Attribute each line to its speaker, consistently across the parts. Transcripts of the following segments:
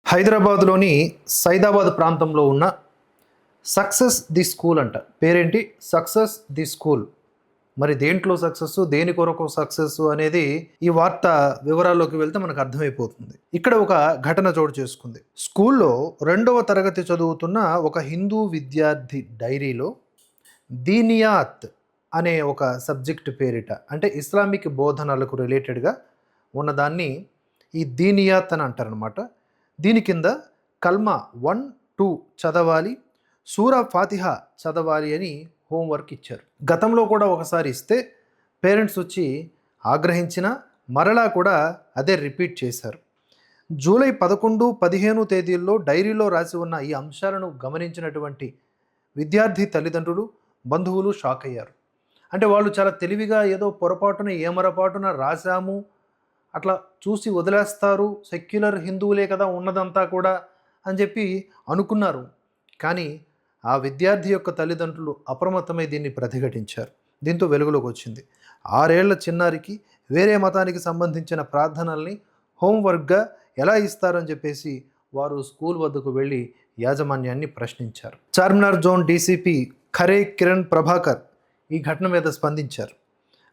Speaker 1: హైదరాబాద్లోని సైదాబాద్ ప్రాంతంలో ఉన్న సక్సెస్ ది స్కూల్ అంట. పేరేంటి? Success the school. మరి దేంట్లో సక్సెస్, దేని కొరకు సక్సెస్ అనేది ఈ వార్త వివరాల్లోకి వెళ్తే మనకు అర్థమైపోతుంది. ఇక్కడ ఒక ఘటన చోటు చేసుకుంది. స్కూల్లో 2వ తరగతి చదువుతున్న ఒక హిందూ విద్యార్థి డైరీలో దీనియాత్ అనే ఒక సబ్జెక్ట్ పేరిట, అంటే ఇస్లామిక్ బోధనలకు రిలేటెడ్గా ఉన్నదాన్ని ఈ దీనియాత్ అని అంటారనమాట. దీని కింద కల్మా 1-2 చదవాలి, సూరా ఫాతిహా చదవాలి అని హోంవర్క్ ఇచ్చారు. గతంలో కూడా ఒకసారి ఇస్తే పేరెంట్స్ వచ్చి ఆగ్రహించిన మరలా కూడా అదే రిపీట్ చేశారు. జూలై 11, 15 తేదీల్లో డైరీలో రాసి ఉన్న ఈ అంశాలను గమనించినటువంటి విద్యార్థి తల్లిదండ్రులు, బంధువులు షాక్ అయ్యారు. అంటే వాళ్ళు చాలా తెలివిగా ఏదో పొరపాటున ఏమరపాటున రాశాము, అట్లా చూసి వదిలేస్తారు, సెక్యులర్ హిందువులే కదా ఉన్నదంతా కూడా అని చెప్పి అనుకున్నారు. కానీ ఆ విద్యార్థి యొక్క తల్లిదండ్రులు అప్రమత్తమై దీన్ని ప్రతిఘటించారు. దీంతో వెలుగులోకి వచ్చింది. 6 ఏళ్ల చిన్నారికి వేరే మతానికి సంబంధించిన ప్రార్థనల్ని హోంవర్క్గా ఎలా ఇస్తారని చెప్పేసి వారు స్కూల్ వద్దకు వెళ్ళి యాజమాన్యాన్ని ప్రశ్నించారు. చార్మినార్ జోన్ డీసీపీ ఖరే కిరణ్ ప్రభాకర్ ఈ ఘటన మీద స్పందించారు.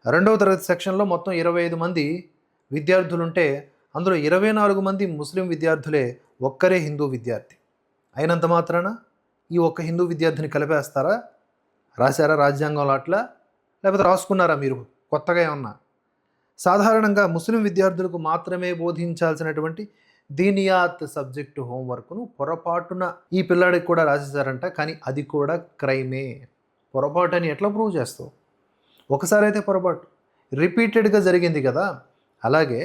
Speaker 1: 2వ తరగతి సెక్షన్లో మొత్తం 25 మంది విద్యార్థులుంటే అందులో 24 మంది ముస్లిం విద్యార్థులే, ఒక్కరే హిందూ విద్యార్థి. అయినంత మాత్రాన ఈ ఒక్క హిందూ విద్యార్థిని కలిపేస్తారా? రాశారా రాజ్యాంగంలో అట్లా? లేకపోతే రాసుకున్నారా మీరు కొత్తగా ఏమన్నా? సాధారణంగా ముస్లిం విద్యార్థులకు మాత్రమే బోధించాల్సినటువంటి దీనియాత్ సబ్జెక్టు హోంవర్క్ను పొరపాటున ఈ పిల్లాడికి కూడా రాసేసారంట. కానీ అది కూడా క్రైమే. పొరపాటు అని ఎట్లా ప్రూవ్ చేస్తావు? ఒకసారి అయితే పొరపాటు, రిపీటెడ్గా జరిగింది కదా. అలాగే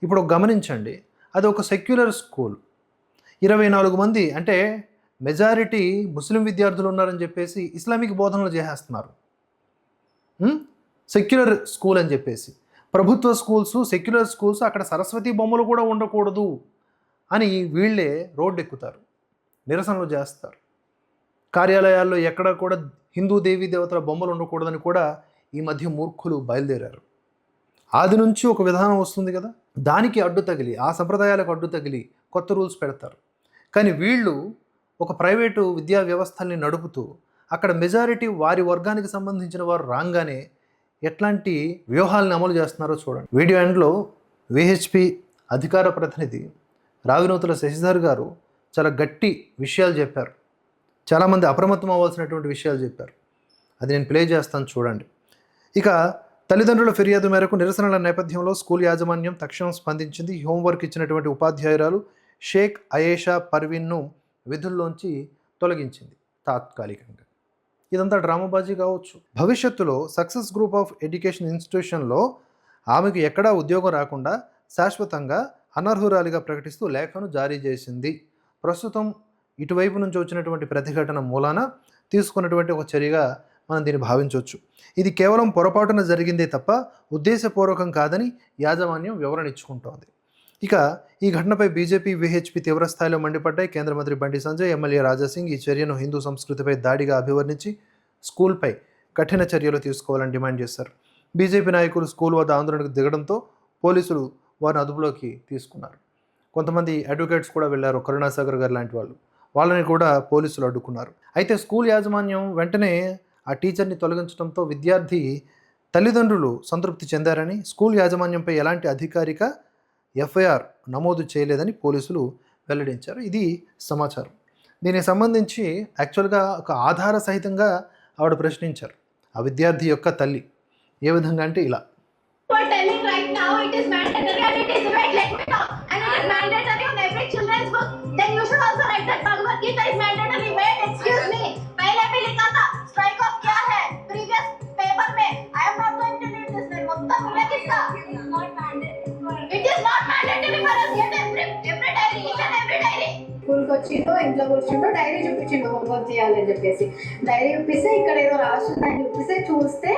Speaker 1: ఇప్పుడు గమనించండి, అది ఒక సెక్యులర్ స్కూల్, 24 మంది అంటే మెజారిటీ ముస్లిం విద్యార్థులు ఉన్నారని చెప్పేసి ఇస్లామిక్ బోధనలు చేసేస్తున్నారు. సెక్యులర్ స్కూల్ అని చెప్పేసి ప్రభుత్వ స్కూల్స్, సెక్యులర్ స్కూల్స్, అక్కడ సరస్వతి బొమ్మలు కూడా ఉండకూడదు అని వీళ్ళే రోడ్డు ఎక్కుతారు, నిరసనలు చేస్తారు. కార్యాలయాల్లో ఎక్కడ కూడా హిందూ దేవీ దేవతల బొమ్మలు ఉండకూడదని కూడా ఈ మధ్య మూర్ఖులు బయలుదేరారు. ఆది నుంచి ఒక విధానం వస్తుంది కదా, దానికి అడ్డు తగిలి, ఆ సంప్రదాయాలకు అడ్డు తగిలి కొత్త రూల్స్ పెడతారు. కానీ వీళ్ళు ఒక ప్రైవేటు విద్యా వ్యవస్థల్ని నడుపుతూ అక్కడ మెజారిటీ వారి వర్గానికి సంబంధించిన వారు రాగానే ఎట్లాంటి వ్యూహాలను అమలు చేస్తున్నారో చూడండి. వీడియో ఎండ్లో విహెచ్పి అధికార ప్రతినిధి రావినూతుల శశిధర్ గారు చాలా గట్టి విషయాలు చెప్పారు. చాలామంది అప్రమత్తం అవ్వాల్సినటువంటి విషయాలు చెప్పారు. అది నేను ప్లే చేస్తాను, చూడండి. ఇక తల్లిదండ్రుల ఫిర్యాదు మేరకు నిరసనల నేపథ్యంలో స్కూల్ యాజమాన్యం తక్షణం స్పందించింది. హోంవర్క్ ఇచ్చినటువంటి ఉపాధ్యాయురాలు షేక్ అయేషా పర్వీన్ను విధుల్లోంచి తొలగించింది తాత్కాలికంగా. ఇదంతా డ్రామాబాజీ కావచ్చు. భవిష్యత్తులో సక్సెస్ గ్రూప్ ఆఫ్ ఎడ్యుకేషన్ ఇన్స్టిట్యూషన్లో ఆమెకు ఎక్కడా ఉద్యోగం రాకుండా శాశ్వతంగా అనర్హురాలిగా ప్రకటిస్తూ లేఖను జారీ చేసింది. ప్రస్తుతం ఇటువైపు నుంచి వచ్చినటువంటి ప్రతిఘటన మూలాన తీసుకున్నటువంటి ఒక చర్యగా మనం దీన్ని భావించవచ్చు. ఇది కేవలం పొరపాటున జరిగిందే తప్ప ఉద్దేశపూర్వకం కాదని యాజమాన్యం వివరణ ఇచ్చుకుంటోంది. ఇక ఈ ఘటనపై బీజేపీ, విహెచ్పి తీవ్రస్థాయిలో మండిపడ్డాయి. కేంద్ర మంత్రి బండి సంజయ్, ఎమ్మెల్యే రాజాసింగ్ ఈ చర్యను హిందూ సంస్కృతిపై దాడిగా అభివర్ణించి స్కూల్పై కఠిన చర్యలు తీసుకోవాలని డిమాండ్ చేశారు. బీజేపీ నాయకులు స్కూల్ వద్ద ఆందోళనకు దిగడంతో పోలీసులు వారిని అదుపులోకి తీసుకున్నారు. కొంతమంది అడ్వకేట్స్ కూడా వెళ్ళారు, కరుణాసాగర్ గారు లాంటి వాళ్ళని కూడా పోలీసులు అడ్డుకున్నారు. అయితే స్కూల్ యాజమాన్యం వెంటనే ఆ టీచర్ని తొలగించడంతో విద్యార్థి తల్లిదండ్రులు సంతృప్తి చెందారని, స్కూల్ యాజమాన్యంపై ఎలాంటి అధికారిక ఎఫ్ఐఆర్ నమోదు చేయలేదని పోలీసులు వెల్లడించారు. ఇది సమాచారం. దీనికి సంబంధించి యాక్చువల్గా ఒక ఆధార సహితంగా ఆవిడ ప్రశ్నించారు ఆ విద్యార్థి యొక్క తల్లి. ఏ విధంగా అంటే ఇలా,
Speaker 2: స్కూల్కి వచ్చిండో ఇంట్లో కూర్చుంటో డైరీ చూపించిండు హోంవర్క్ చేయాలని చెప్పేసి. డైరీ చూపిస్తే ఇక్కడ ఏదో రాస్తుందని చూపిస్తే చూస్తే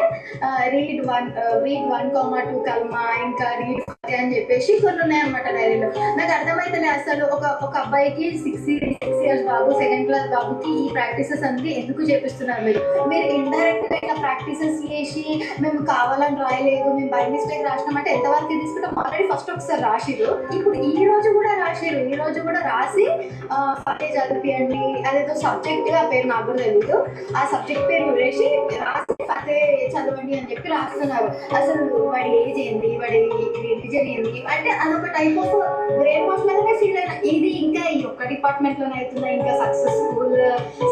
Speaker 2: రీడ్ 1-2 కల్మా, ఇంకా రీడ్ అని చెప్పేసి కొన్ని ఉన్నాయన్నమాట డైరీలో. నాకు అర్థమైతేనే అసలు ఒక అబ్బాయికి 6 years ఇయర్స్ బాబు, సెకండ్ క్లాస్ బాబుకి ఈ ప్రాక్టీసెస్ అన్ని ఎందుకు చేపిస్తున్నారు? మీరు ఇండైరెక్ట్ గా ఇట్లా ప్రాక్టీసెస్ చేసి మేము కావాలని రాయలేదు, మేము బై మిస్టేక్ రాసినామంటే ఎంతవరకు తీసుకుంటాం? ఆల్రెడీ ఫస్ట్ ఒకసారి రాసిరు, ఇప్పుడు ఈ రోజు కూడా రాసిరు, ఈ రోజు కూడా రాసి ఫతే చదివియండి, అదేదో సబ్జెక్ట్ ఆ పేరు నాకు కూడా తెలియదు, ఆ సబ్జెక్ట్ పేరు వేసి రాసి ఫతే చదవండి అని చెప్పి రాస్తున్నారు. అసలు వాడి ఏజ్ ఏంది, వాడి రిలీజన్ ఏంది అంటే అదొక టైప్ ఆఫ్ గ్రేట్ మార్క్స్ లాగానే ఫీల్ అయినా. ఇది ఇంకా ఈ ఒక్క డిపార్ట్మెంట్ లోనే అవుతుందా? ఇంకా సక్సెస్ఫుల్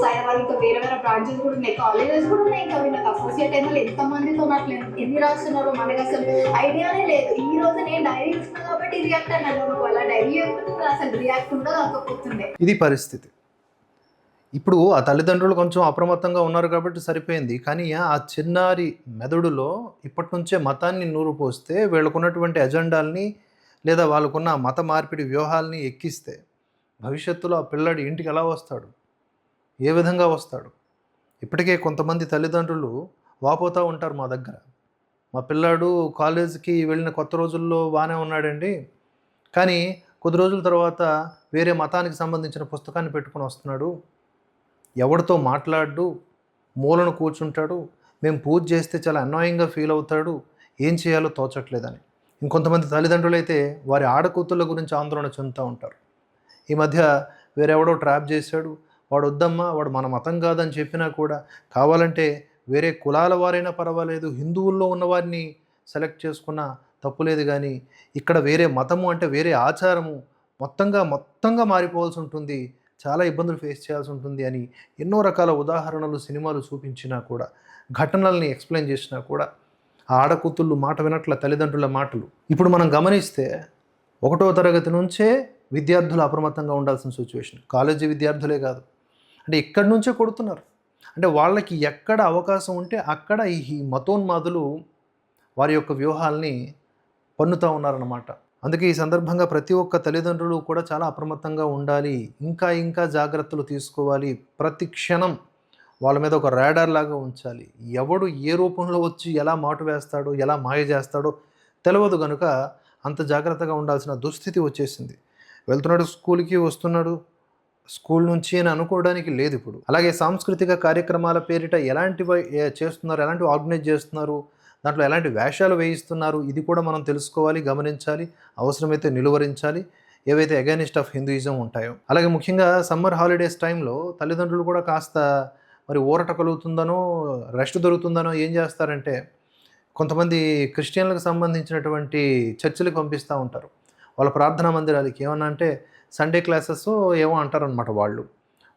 Speaker 2: సైరాబాద్ ఇంకా వేరే వేరే బ్రాంచెస్ కూడా ఉన్నాయి, కాలేజెస్ కూడా ఉన్నాయి. ఇంకా వీళ్ళకి అసోసియేట్ అయిన వాళ్ళు ఎంత మందితో నాకు ఎన్ని రాస్తున్నారో మనకి అసలు ఐడియానే లేదు. ఈ రోజు నేను డైరీ చూస్తున్నా కాబట్టి రియాక్ట్ అన్నాను, ఒకవేళ డైరీ అసలు రియాక్ట్ కూడా కాకపోతుండే.
Speaker 1: ఇది పరిస్థితి. ఇప్పుడు ఆ తల్లిదండ్రులు కొంచెం అప్రమత్తంగా ఉన్నారు కాబట్టి సరిపోయింది. కానీ ఆ చిన్నారి మెదడులో ఇప్పటి నుంచే మతాన్ని నూరు పోస్తే వీళ్ళకున్నటువంటి ఎజెండాల్ని లేదా వాళ్ళకున్న మత మార్పిడి వ్యూహాల్ని ఎక్కిస్తే భవిష్యత్తులో ఆ పిల్లాడి ఇంటికి ఎలా వస్తాడు, ఏ విధంగా వస్తాడు? ఇప్పటికే కొంతమంది తల్లిదండ్రులు వాపోతూ ఉంటారు మా దగ్గర, మా పిల్లాడు కాలేజీకి వెళ్ళిన కొత్త రోజుల్లో బాగానే ఉన్నాడండి, కానీ కొద్ది రోజుల తర్వాత వేరే మతానికి సంబంధించిన పుస్తకాన్ని పెట్టుకొని వస్తున్నాడు, ఎవరితో మాట్లాడు, మూలను కూర్చుంటాడు, మేము పూజ చేస్తే చాలా అన్నాయింగ్గా ఫీల్ అవుతాడు, ఏం చేయాలో తోచట్లేదని. ఇంకొంతమంది తల్లిదండ్రులు అయితే వారి ఆడకూతుళ్ళ గురించి ఆందోళన చెందుతూ ఉంటారు. ఈ మధ్య వేరెవడో ట్రాప్ చేశాడు, వాడు వద్దమ్మా, వాడు మన మతం కాదని చెప్పినా కూడా కావాలంటే వేరే కులాల వారైనా పర్వాలేదు, హిందువుల్లో ఉన్నవారిని సెలెక్ట్ చేసుకున్న తప్పులేదు, కానీ ఇక్కడ వేరే మతము అంటే వేరే ఆచారము మొత్తంగా మారిపోవాల్సి ఉంటుంది, చాలా ఇబ్బందులు ఫేస్ చేయాల్సి ఉంటుంది అని ఎన్నో రకాల ఉదాహరణలు సినిమాలు చూపించినా కూడా, ఘటనల్ని ఎక్స్ప్లెయిన్ చేసినా కూడా ఆ ఆడకూతుళ్ళు మాట వినట్ల తల్లిదండ్రుల మాటలు. ఇప్పుడు మనం గమనిస్తే 1వ తరగతి నుంచే విద్యార్థులు అప్రమత్తంగా ఉండాల్సిన సిచ్యువేషన్. కాలేజీ విద్యార్థులే కాదు, అంటే ఇక్కడి నుంచే కొడుతున్నారు. అంటే వాళ్ళకి ఎక్కడ అవకాశం ఉంటే అక్కడ ఈ మతోన్మాదులు వారి యొక్క వ్యూహాల్ని పన్నుతూ ఉన్నారన్నమాట. అందుకే ఈ సందర్భంగా ప్రతి ఒక్క తల్లిదండ్రులు కూడా చాలా అప్రమత్తంగా ఉండాలి, ఇంకా జాగ్రత్తలు తీసుకోవాలి. ప్రతి క్షణం వాళ్ళ మీద ఒక రాడార్ లాగా ఉంచాలి. ఎవడు ఏ రూపంలో వచ్చి ఎలా మాటు వేస్తాడో, ఎలా మాయ చేస్తాడో తెలియదు కనుక అంత జాగ్రత్తగా ఉండాల్సిన దుస్థితి వచ్చేసింది. వెళ్తున్నాడు స్కూల్కి, వస్తున్నాడు స్కూల్ నుంచి అని అనుకోవడానికి లేదు ఇప్పుడు. అలాగే సాంస్కృతిక కార్యక్రమాల పేరిట ఎలాంటివి చేస్తున్నారు, ఎలాంటివి ఆర్గనైజ్ చేస్తున్నారు, దాంట్లో ఎలాంటి వేషాలు వేయిస్తున్నారు, ఇది కూడా మనం తెలుసుకోవాలి, గమనించాలి, అవసరమైతే నిలువరించాలి ఏవైతే అగైనిస్ట్ ఆఫ్ హిందూయిజం ఉంటాయో. అలాగే ముఖ్యంగా సమ్మర్ హాలిడేస్ టైంలో తల్లిదండ్రులు కూడా కాస్త మరి ఊరట కలుగుతుందనో రెస్ట్ దొరుకుతుందనో ఏం చేస్తారంటే కొంతమంది క్రిస్టియన్లకు సంబంధించినటువంటి చర్చిలకు పంపిస్తూ ఉంటారు. వాళ్ళ ప్రార్థనా మందిరాలకి ఏమన్నా అంటే సండే క్లాసెస్ ఏమో అంటారనమాట. వాళ్ళు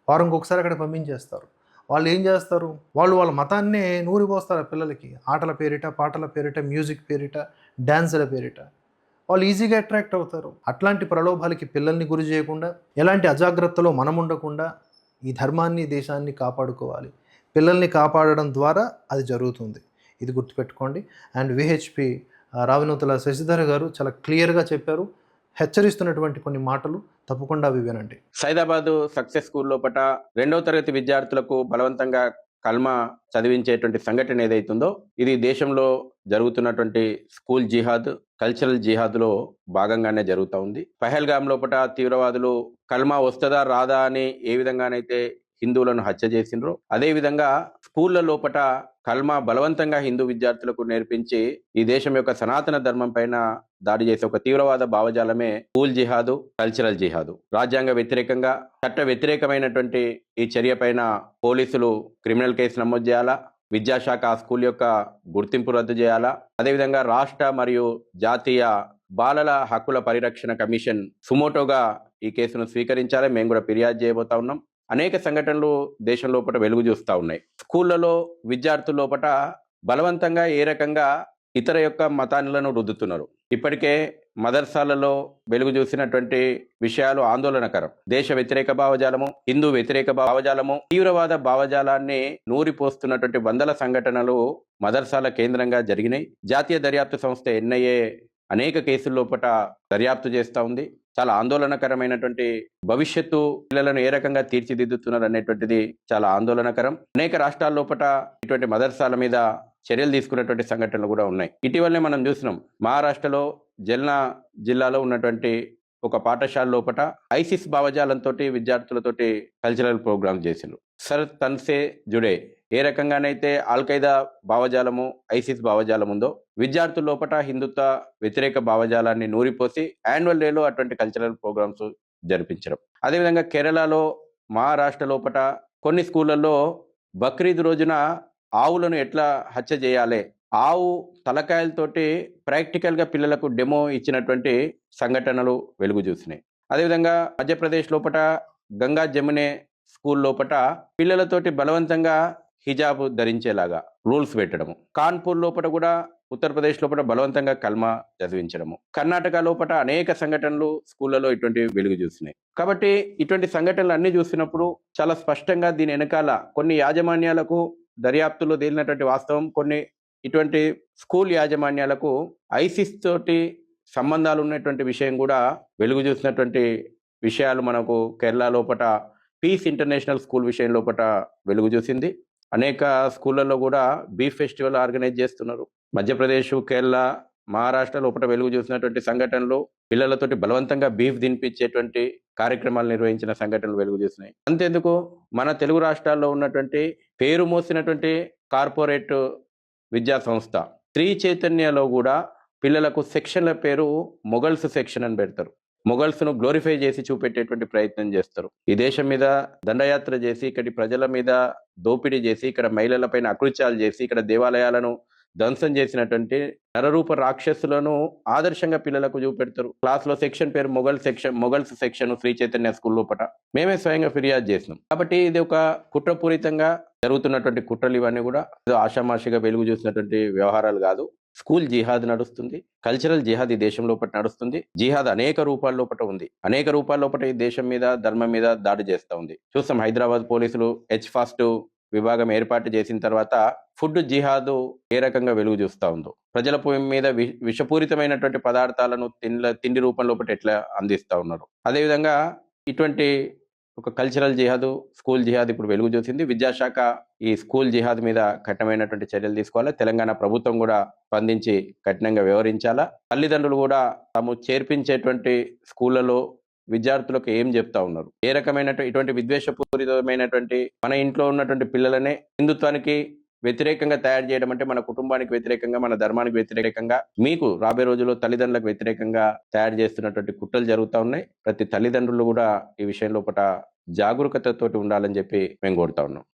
Speaker 1: వారంకి ఒకసారి అక్కడ పంపించేస్తారు. వాళ్ళు ఏం చేస్తారు, వాళ్ళ మతాన్నే నూరిపోస్తారు పిల్లలకి, ఆటల పేరిట, పాటల పేరిట, మ్యూజిక్ పేరిట, డ్యాన్సుల పేరిట. వాళ్ళు ఈజీగా అట్రాక్ట్ అవుతారు. అట్లాంటి ప్రలోభాలకి పిల్లల్ని గురి చేయకుండా, ఎలాంటి అజాగ్రత్తలో మనం ఉండకుండా ఈ ధర్మాన్ని, దేశాన్ని కాపాడుకోవాలి. పిల్లల్ని కాపాడడం ద్వారా అది జరుగుతుంది, ఇది గుర్తుపెట్టుకోండి. అండ్ విహెచ్పి రావినూతల శశిధర్ గారు చాలా క్లియర్గా చెప్పారు. హెచ్చరిస్తున్నటువంటి కొన్ని మాటలు తప్పకుండా అవి వినండి.
Speaker 3: సైదాబాదు సక్సెస్ స్కూల్ లోపట 2వ తరగతి విద్యార్థులకు బలవంతంగా కల్మా చదివించేటువంటి సంఘటన ఏదైతుందో ఇది దేశంలో జరుగుతున్నటువంటి స్కూల్ జిహాద్, కల్చరల్ జిహాద్లో భాగంగానే జరుగుతూ ఉంది. పహల్గామ్ లోపట తీవ్రవాదులు కల్మా వస్తుందా రాదా అని ఏ విధంగానైతే హిందువులను హత్య చేసిండ్రో అదేవిధంగా స్కూళ్ళ లోపట కల్మా బలవంతంగా హిందూ విద్యార్థులకు నేర్పించి ఈ దేశం యొక్క సనాతన ధర్మం పైన దాడి చేసే ఒక తీవ్రవాద భావజాలమే స్కూల్ జిహాదు, కల్చరల్ జిహాదు. రాజ్యాంగ వ్యతిరేకంగా, చట్ట వ్యతిరేకమైనటువంటి ఈ చర్య పైన పోలీసులు క్రిమినల్ కేసు నమోదు చేయాలా, విద్యాశాఖ ఆ స్కూల్ యొక్క గుర్తింపు రద్దు చేయాలా, అదేవిధంగా రాష్ట్ర మరియు జాతీయ బాలల హక్కుల పరిరక్షణ కమిషన్ సుమోటోగా ఈ కేసును స్వీకరించాలి. మేము కూడా ఫిర్యాదు చేయబోతా ఉన్నాం. అనేక సంఘటనలు దేశం లోపల వెలుగు చూస్తూ ఉన్నాయి. స్కూళ్లలో విద్యార్థుల లోపల బలవంతంగా ఏ రకంగా ఇతర యొక్క మతాలను రుద్దుతున్నారు. ఇప్పటికే మదర్సాలలో వెలుగు చూసినటువంటి విషయాలు ఆందోళనకరం. దేశ వ్యతిరేక భావజాలము, హిందూ వ్యతిరేక భావజాలము, తీవ్రవాద భావజాలాన్ని నూరిపోస్తున్నటువంటి వందల సంఘటనలు మదర్సాల కేంద్రంగా జరిగినాయి. జాతీయ దర్యాప్తు సంస్థ NIA అనేక కేసుల లోపల దర్యాప్తు చేస్తూ ఉంది. చాలా ఆందోళనకరమైనటువంటి భవిష్యత్తు పిల్లలను ఏ రకంగా తీర్చిదిద్దుతున్నారు అనేటువంటిది చాలా ఆందోళనకరం. అనేక రాష్ట్రాల లోపల ఇటువంటి మదర్సాల మీద చర్యలు తీసుకున్నటువంటి సంఘటనలు కూడా ఉన్నాయి. ఇటీవలనే మనం చూసినాం, మహారాష్ట్రలో జల్నా జిల్లాలో ఉన్నటువంటి ఒక పాఠశాల లోపట ఐసిస్ భావజాలంతో విద్యార్థులతోటి కల్చరల్ ప్రోగ్రామ్స్ చేసిండ్రు. సర్ తన్సే జుడే ఏ రకంగానైతే ఆల్ఖైదా భావజాలము ఐసిస్ భావజాలం ఉందో విద్యార్థుల లోపట హిందుత్వ వ్యతిరేక భావజాలాన్ని నూరిపోసి యాన్యువల్ డేలో అటువంటి కల్చరల్ ప్రోగ్రామ్స్ జరిపించడం. అదేవిధంగా కేరళలో, మహారాష్ట్ర లోపట కొన్ని స్కూళ్ళల్లో బక్రీద్ రోజున ఆవులను ఎట్లా హత్య చేయాలి, ఆవు తలకాయలతోటి ప్రాక్టికల్గా పిల్లలకు డెమో ఇచ్చినటువంటి సంఘటనలు వెలుగు చూసినాయి. అదేవిధంగా మధ్యప్రదేశ్ లోపట గంగా జమునే స్కూల్ లోపట పిల్లలతోటి బలవంతంగా హిజాబ్ ధరించేలాగా రూల్స్ పెట్టడము. కాన్పూర్ లోపల కూడా, ఉత్తరప్రదేశ్ లోపల బలవంతంగా కల్మా చదివించడము. కర్ణాటక లోపల అనేక సంఘటనలు స్కూళ్ళలో ఇటువంటి వెలుగు చూసినాయి. కాబట్టి ఇటువంటి సంఘటనలు అన్ని చూసినప్పుడు చాలా స్పష్టంగా దీని వెనకాల కొన్ని యాజమాన్యాలకు దర్యాప్తులో తేలినటువంటి వాస్తవం, కొన్ని ఇటువంటి స్కూల్ యాజమాన్యాలకు ఐసిస్ తోటి సంబంధాలు ఉన్నటువంటి విషయం కూడా వెలుగు చూసినటువంటి విషయాలు మనకు కేరళ లోపల పీస్ ఇంటర్నేషనల్ స్కూల్ విషయం లోపల వెలుగు చూసింది. అనేక స్కూళ్ళల్లో కూడా బీఫ్ ఫెస్టివల్ ఆర్గనైజ్ చేస్తున్నారు. మధ్యప్రదేశ్, కేరళ, మహారాష్ట్ర లోపల వెలుగు చూసినటువంటి సంఘటనలు, పిల్లలతోటి బలవంతంగా బీఫ్ తినిపించేటువంటి కార్యక్రమాలు నిర్వహించిన సంఘటనలు వెలుగు చూసినాయి. అంతేందుకు మన తెలుగు రాష్ట్రాల్లో ఉన్నటువంటి పేరు మోసినటువంటి కార్పొరేట్ విద్యా సంస్థ శ్రీ చైతన్యలో కూడా పిల్లలకు సెక్షన్ల పేరు మొఘల్స్ సెక్షన్ అని పెడతారు. మొఘల్స్ను గ్లోరిఫై చేసి చూపెట్టేటువంటి ప్రయత్నం చేస్తారు. ఈ దేశం మీద దండయాత్ర చేసి, ఇక్కడి ప్రజల మీద దోపిడీ చేసి, ఇక్కడ మహిళలపైన అకృత్యాలు చేసి, ఇక్కడ దేవాలయాలను ధ్వంసం చేసినటువంటి నరరూప రాక్షసులను ఆదర్శంగా పిల్లలకు చూపెడతారు. క్లాస్లో సెక్షన్ పేరు మొఘల్స్ సెక్షన్ శ్రీ చైతన్య స్కూల్ లోపల మేమే స్వయంగా ఫిర్యాదు చేసినాం. కాబట్టి ఇది ఒక కుట్రపూరితంగా జరుగుతున్నటువంటి కుట్రలు. ఇవన్నీ కూడా ఏదో ఆషామాషిగా వెలుగు చూసినటువంటి వ్యవహారాలు కాదు. స్కూల్ జిహాద్ నడుస్తుంది, కల్చరల్ జిహాద్ ఈ దేశం లోపల నడుస్తుంది. జిహాద్ అనేక రూపాల లోపల ఉంది. అనేక రూపాల లోపల ఈ దేశం మీద, ధర్మం మీద దాడి చేస్తూ ఉంది. చూస్తాం, హైదరాబాద్ పోలీసులు హెచ్-ఫాస్ట్ విభాగం ఏర్పాటు చేసిన తర్వాత ఫుడ్ జిహాద్ ఏ రకంగా వెలుగు చూస్తూ ఉందో, ప్రజల మీద విషపూరితమైనటువంటి పదార్థాలను తిండి రూపం లోపల ఎట్లా అందిస్తూ ఉన్నారు. అదేవిధంగా ఇటువంటి ఒక కల్చరల్ జిహాద్, స్కూల్ జిహాద్ ఇప్పుడు వెలుగు చూసింది. విద్యాశాఖ ఈ స్కూల్ జిహాద్ మీద కఠినమైనటువంటి చర్యలు తీసుకోవాలి. తెలంగాణ ప్రభుత్వం కూడా స్పందించి కఠినంగా వ్యవహరించాలా. తల్లిదండ్రులు కూడా తాము చేర్పించేటువంటి స్కూళ్ళలో విద్యార్థులకు ఏం చెప్తా ఉన్నారు, ఏ రకమైన ఇటువంటి విద్వేషపూరితమైనటువంటి మన ఇంట్లో ఉన్నటువంటి పిల్లలనే హిందుత్వానికి వ్యతిరేకంగా తయారు చేయడం అంటే మన కుటుంబానికి వ్యతిరేకంగా, మన ధర్మానికి వ్యతిరేకంగా, మీకు రాబోయే రోజుల్లో తల్లిదండ్రులకు వ్యతిరేకంగా తయారు చేస్తున్నటువంటి కుట్రలు జరుగుతూ ఉన్నాయి. ప్రతి తల్లిదండ్రులు కూడా ఈ విషయం లోపల జాగరూకతతోటి ఉండాలని చెప్పి మేము కోరుతా ఉన్నాం.